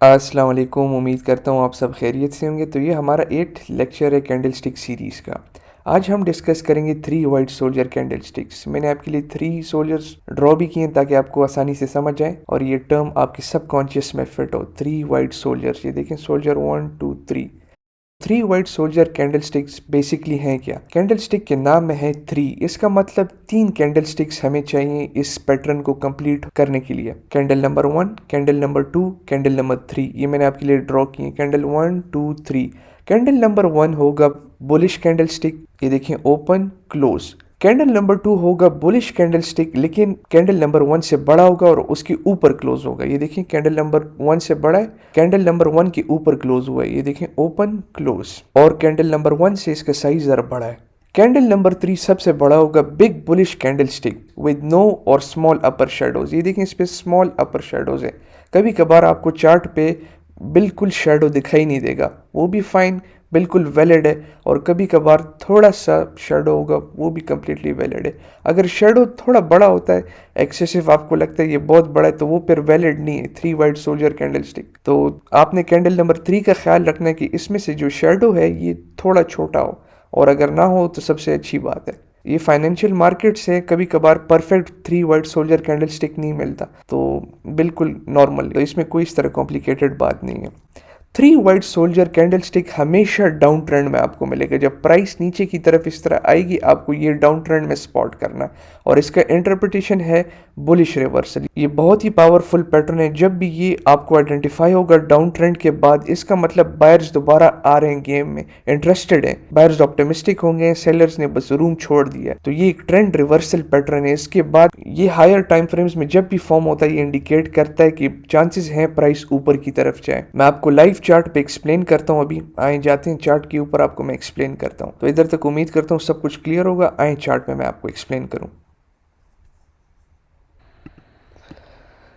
अस्सलाम वालेकुम। उम्मीद करता हूँ आप सब खैरियत से होंगे। तो ये हमारा 8 लेक्चर है कैंडल स्टिक सीरीज़ का। आज हम डिस्कस करेंगे 3 वाइट सोल्जर कैंडल स्टिक्स। मैंने आपके लिए 3 सोल्जर्स ड्रॉ भी किए ताकि आपको आसानी से समझ आए और ये टर्म आपके सबकॉन्शियस में फिट हो। 3 वाइट सोल्जर्स, ये देखें, soldier 1 2 3। 3 white soldier candle sticks basically हैं क्या? कैंडल स्टिक के नाम में है 3, इसका मतलब 3 कैंडल स्टिक्स हमें चाहिए इस पैटर्न को कंप्लीट करने के लिए। Candle number 1, candle number 2, candle number 3, ये मैंने आपके लिए ड्रॉ किए। कैंडल 1 2 3। कैंडल नंबर 1 होगा बुलिश कैंडल स्टिक, ये देखिए, ओपन क्लोज। कैंडल नंबर 2 होगा बुलिश कैंडल स्टिक, लेकिन कैंडल नंबर 1 से बड़ा होगा और उसके ऊपर क्लोज होगा। ये देखिए, कैंडल नंबर 1 से बड़ा है, कैंडल नंबर 1 के ऊपर क्लोज हुआ है। ये देखें, ओपन क्लोज। और कैंडल नंबर 1 से इसका साइज जरा बड़ा है। कैंडल नंबर 3 सबसे बड़ा होगा big bullish candle stick with no or small upper shadows. ये देखें, इस पे स्मॉल अपर शेडोज है। कभी कभार आपको चार्ट पे बिल्कुल शेडो दिखाई नहीं देगा, वो भी फाइन, बिल्कुल वैलिड है। और कभी कभार थोड़ा सा शेडो होगा, वो भी कम्प्लीटली वैलिड है। अगर शेडो थोड़ा बड़ा होता है, एक्सेसिव, आपको लगता है ये बहुत बड़ा है, तो वो फिर वैलिड नहीं है 3 वाइट सोल्जर कैंडल स्टिक। तो आपने कैंडल नंबर 3 का ख्याल रखना है कि इसमें से जो शेडो है ये थोड़ा छोटा हो, और अगर ना हो तो सबसे अच्छी बात है। ये फाइनेंशियल मार्केट से कभी कभार perfect 3 white soldier candle stick नहीं मिलता, तो बिल्कुल नॉर्मल, तो इसमें कोई इस तरह कॉम्प्लिकेटेड बात नहीं है। 3 वाइट सोल्जर कैंडल स्टिक हमेशा डाउन ट्रेंड में आपको मिलेगा। जब प्राइस नीचे की तरफ इस तरह आएगी, आपको ये डाउन ट्रेंड में स्पॉट करना है, और इसका इंटरप्रिटेशन है बुलिश रिवर्सल। ये बहुत ही पावरफुल पैटर्न है। जब भी ये आपको आइडेंटिफाई होगा डाउन ट्रेंड के बाद, इसका मतलब बायर्स दोबारा आ रहे हैं गेम में, इंटरेस्टेड हैं, बायर्स ऑप्टिमिस्टिक होंगे, सेलर्स ने बस रूम छोड़ दिया है। तो ये एक ट्रेंड रिवर्सल पैटर्न है। इसके बाद ये हायर टाइम फ्रेम्स में जब भी फॉर्म होता है, ये इंडिकेट करता है कि चांसेस हैं प्राइस ऊपर की तरफ जाए। मैं आपको लाइव चार्ट पे एक्सप्लेन करता हूँ। अभी आए जाते हैं चार्ट के ऊपर, आपको मैं एक्सप्लेन करता हूँ। तो इधर तक उम्मीद करता हूँ सब कुछ क्लियर होगा। आए चार्ट में मैं आपको एक्सप्लेन करूँ।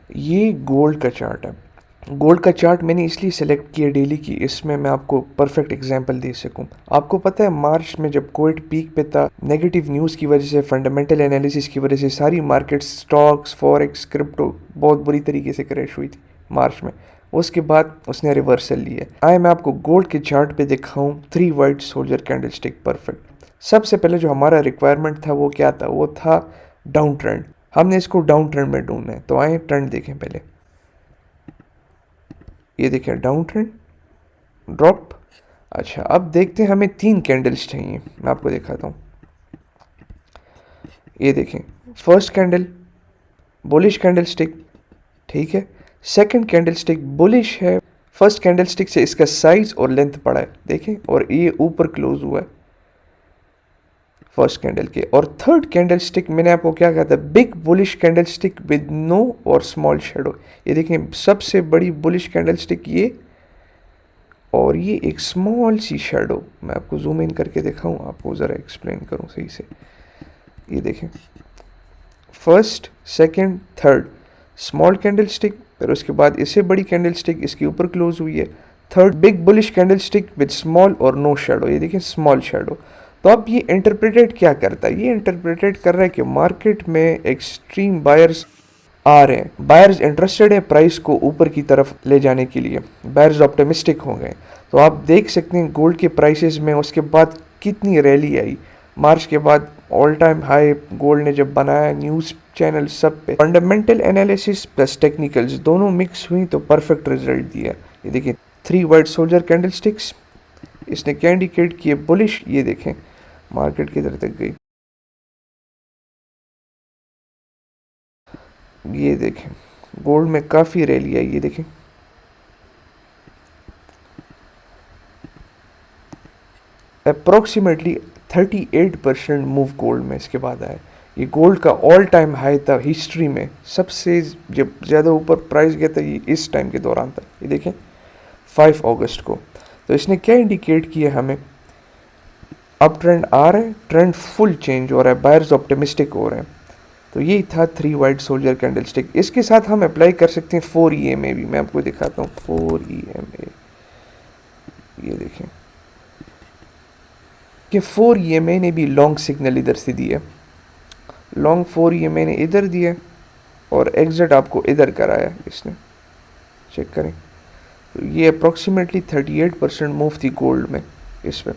ये गोल्ड का चार्ट है। गोल्ड का चार्ट मैंने इसलिए सेलेक्ट किया डेली की, इसमें मैं आपको परफेक्ट एग्जांपल दे सकूं। आपको पता है मार्च में जब कोविड पीक पे था, नेगेटिव न्यूज़ की वजह से, फंडामेंटल एनालिसिस की वजह से सारी मार्केट्स, स्टॉक्स, फॉरेक्स, क्रिप्टो बहुत बुरी तरीके से क्रैश हुई थी मार्च में। उसके बाद उसने रिवर्सल लिया। आए मैं आपको गोल्ड के चार्ट पे दिखाऊं 3 white soldier candle stick perfect. सबसे पहले जो हमारा रिक्वायरमेंट था वो क्या था? वो था डाउन ट्रेंड। हमने इसको डाउन ट्रेंड में ढूंढना है। तो आए ट्रेंड देखें पहले। ये देखें, डाउन ट्रेंड, ड्रॉप। अच्छा, अब देखते हैं, हमें 3 कैंडल्स चाहिए। मैं आपको दिखाता हूँ। ये देखें, first candle bullish candle stick, ठीक है। सेकंड कैंडल स्टिक बुलिश है। फर्स्ट कैंडल स्टिक से इसका साइज और लेंथ बड़ा है, देखें, और ये ऊपर क्लोज हुआ है फर्स्ट कैंडल के। और थर्ड कैंडल स्टिक मैंने आपको क्या कहा था? Big bullish candle stick with no or small shadow. ये देखें, सबसे बड़ी बुलिश कैंडल स्टिक ये, और ये एक स्मॉल सी शेडो। मैं आपको जूम इन करके दिखाऊं, आपको ज़रा एक्सप्लेन करूं सही से। ये देखें, first, second, third small candle stick, फिर उसके बाद इससे बड़ी कैंडल स्टिक इसके ऊपर क्लोज हुई है। Third big bullish candle stick with small और नो शेडो। ये देखें, स्मॉल शेडो। तो अब ये इंटरप्रेटेड क्या करता है? ये इंटरप्रेटेड कर रहा है कि मार्केट में एक्सट्रीम बायर्स आ रहे हैं, बायर्स इंटरेस्टेड हैं प्राइस को ऊपर की तरफ ले जाने के लिए, बायर्स ऑप्टिमिस्टिक हो गए। तो आप देख सकते हैं गोल्ड के प्राइसेस में उसके बाद कितनी रैली आई। मार्च के बाद ऑल टाइम हाई गोल्ड ने जब बनाया, न्यूज़ चैनल सब पे फंडामेंटल एनालिसिस प्लस टेक्निकल्स दोनों मिक्स हुई तो परफेक्ट रिजल्ट दिया। ये देखिए, 3 वाइट सोल्जर कैंडल स्टिक्स, इसने क्या इंडिकेट किए? बुलिश। ये देखें मार्केट किधर तक गई, ये देखें गोल्ड में काफ़ी रैली आई। ये देखें, अप्रोक्सीमेटली 38% मूव गोल्ड में इसके बाद आया। ये गोल्ड का ऑल टाइम हाई था हिस्ट्री में, सबसे जब ज़्यादा ऊपर प्राइस गया था ये इस टाइम के दौरान था। ये देखें 5 अगस्त को। तो इसने क्या इंडिकेट किया हमें? अब ट्रेंड आ रहा है, ट्रेंड फुल चेंज हो रहा है, बायर्स ऑप्टिमिस्टिक हो रहे हैं। तो यही था 3 वाइट सोल्जर कैंडल स्टिक। इसके साथ हम अप्लाई कर सकते हैं 4 EMA भी। मैं आपको दिखाता हूँ 4 EMA। ये देखें कि 4 EMA ने भी लॉन्ग सिग्नल इधर से दिया, लॉन्ग 4 EMA ने इधर दिया और एग्जिट आपको इधर कराया इसने। चेक करें, तो ये अप्रॉक्सीमेटली 38% मूव थी गोल्ड में इस पर,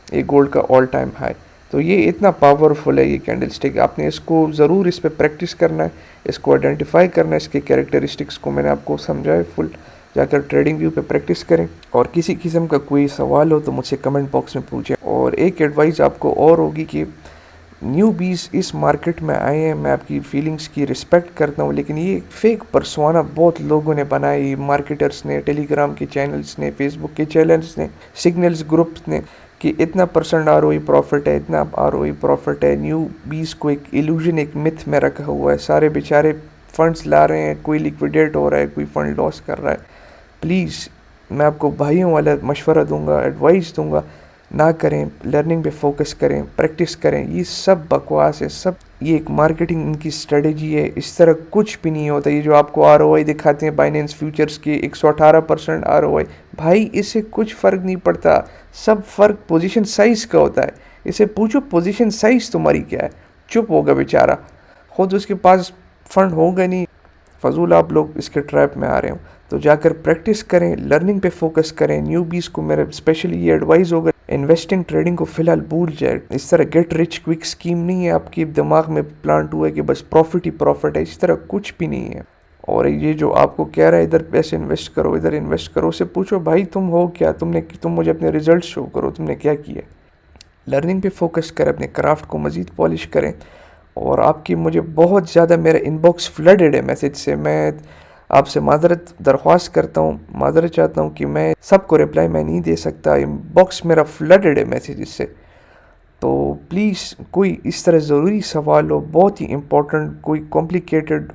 ये गोल्ड का ऑल टाइम हाई। तो ये इतना पावरफुल है ये कैंडल स्टिक, आपने इसको ज़रूर इस पर प्रैक्टिस करना है, इसको आइडेंटिफाई करना है, इसके कैरेक्टरिस्टिक्स को मैंने आपको समझाया फुल। जाकर ट्रेडिंग व्यू पे प्रैक्टिस करें, और किसी किस्म का कोई सवाल हो तो मुझसे कमेंट बॉक्स में पूछें। और एक एडवाइस आपको और होगी कि न्यू बीज इस मार्केट में आए हैं, मैं आपकी फीलिंग्स की रिस्पेक्ट करता हूँ, लेकिन ये फेक परसोना बहुत लोगों ने बनाई, मार्केटर्स ने, टेलीग्राम के चैनल्स ने, फेसबुक के चैनल्स ने, सिग्नल्स ग्रुप्स ने, कि इतना % ROI प्रॉफिट है, इतना ROI प्रॉफिट है। न्यू बीज को एक इल्यूजन, एक मिथ में रखा हुआ है, सारे बेचारे फंड्स ला रहे हैं, कोई लिक्विडेट हो रहा है, कोई फंड लॉस कर रहा है। प्लीज़ मैं आपको भाइयों वाला मशवरा दूंगा, एडवाइस दूंगा, ना करें, लर्निंग पे फोकस करें, प्रैक्टिस करें। ये सब बकवास है, सब ये एक मार्केटिंग इनकी स्ट्रेटेजी है, इस तरह कुछ भी नहीं होता। ये जो आपको ROI दिखाते हैं बाइनेंस फ्यूचर्स के 118% ROI, भाई इससे कुछ फ़र्क नहीं पड़ता, सब फ़र्क पोजीशन साइज़ का होता है। इसे पूछो पोजीशन साइज़ तुम्हारी क्या है, चुप होगा बेचारा, खुद उसके पास फंड होगा नहीं, फजूल आप लोग इसके ट्रैप में आ रहे हो। तो जाकर प्रैक्टिस करें, लर्निंग पे फोकस करें। न्यू बीज को मेरा स्पेशली ये एडवाइस होगा, इन्वेस्टिंग ट्रेडिंग को फिलहाल भूल जाए। इस तरह गेट रिच क्विक स्कीम नहीं है आपकी दिमाग में प्लांट हुआ है कि बस प्रॉफिट ही प्रॉफिट है, इस तरह कुछ भी नहीं है। और ये जो आपको कह रहा है इधर पैसे इन्वेस्ट करो, इधर इन्वेस्ट करो, उससे पूछो भाई तुम हो क्या, तुम मुझे अपने रिजल्ट शो करो, तुमने क्या किया। लर्निंग पे फोकस करें, अपने क्राफ्ट को मज़ीद पॉलिश करें। और आपकी मुझे बहुत ज़्यादा, मेरा इनबॉक्स फ्लडेड है मैसेज से, मैं आपसे माजरत दरख्वास्त करता हूँ, माजरत चाहता हूँ कि मैं सबको रिप्लाई मैं नहीं दे सकता, इनबॉक्स मेरा फ्लडेड है मैसेज से। तो प्लीज़ कोई इस तरह ज़रूरी सवाल हो, बहुत ही इम्पोर्टेंट, कोई कॉम्प्लिकेटेड,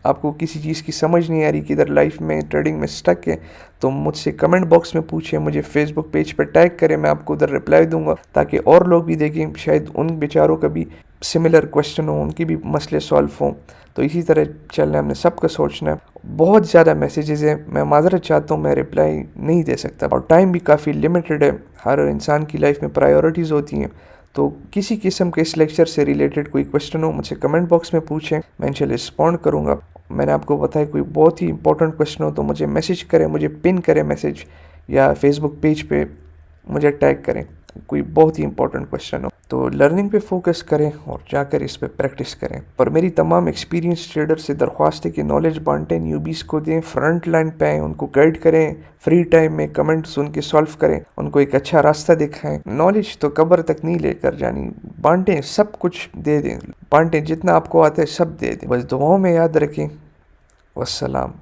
आपको किसी चीज़ की समझ नहीं आ रही कि इधर लाइफ में ट्रेडिंग में स्टक है, तो मुझसे कमेंट बॉक्स में पूछें, मुझे फेसबुक पेज पर टैग करें, मैं आपको उधर रिप्लाई दूंगा, ताकि और लोग भी देखें, शायद उन बेचारों का भी सिमिलर क्वेश्चन हो, उनकी भी मसले सॉल्व हों। तो इसी तरह चलना है, हमने सबका सोचना है। बहुत ज़्यादा मैसेजेस हैं, मैं माजरत चाहता हूँ, मैं रिप्लाई नहीं दे सकता, और टाइम भी काफ़ी लिमिटेड है, हर इंसान की लाइफ में प्रायोरिटीज़ होती हैं। तो किसी किस्म के इस लेक्चर से रिलेटेड कोई क्वेश्चन हो, मुझे कमेंट बॉक्स में पूछें, मैं इंशाल्लाह रिस्पॉन्ड करूँगा। मैंने आपको बताया कोई बहुत ही इंपॉर्टेंट क्वेश्चन हो तो मुझे मैसेज करें, मुझे पिन करें मैसेज, या फेसबुक पेज पे मुझे टैग करें, कोई बहुत ही इंपॉर्टेंट क्वेश्चन हो। तो लर्निंग पे फोकस करें और जाकर इस पे प्रैक्टिस करें। पर मेरी तमाम एक्सपीरियंस ट्रेडर से दरख्वास्त है कि नॉलेज बांटें, न्यूबीज़ को दें, फ्रंट लाइन पे आएँ, उनको गाइड करें, फ्री टाइम में कमेंट सुन के सॉल्व करें, उनको एक अच्छा रास्ता दिखाएं। नॉलेज तो कब्र तक नहीं लेकर जानी, बांटें, सब कुछ दे दें, बांटें, जितना आपको आता है सब दे दें, बस दुआओं में याद रखें। वस्सलाम।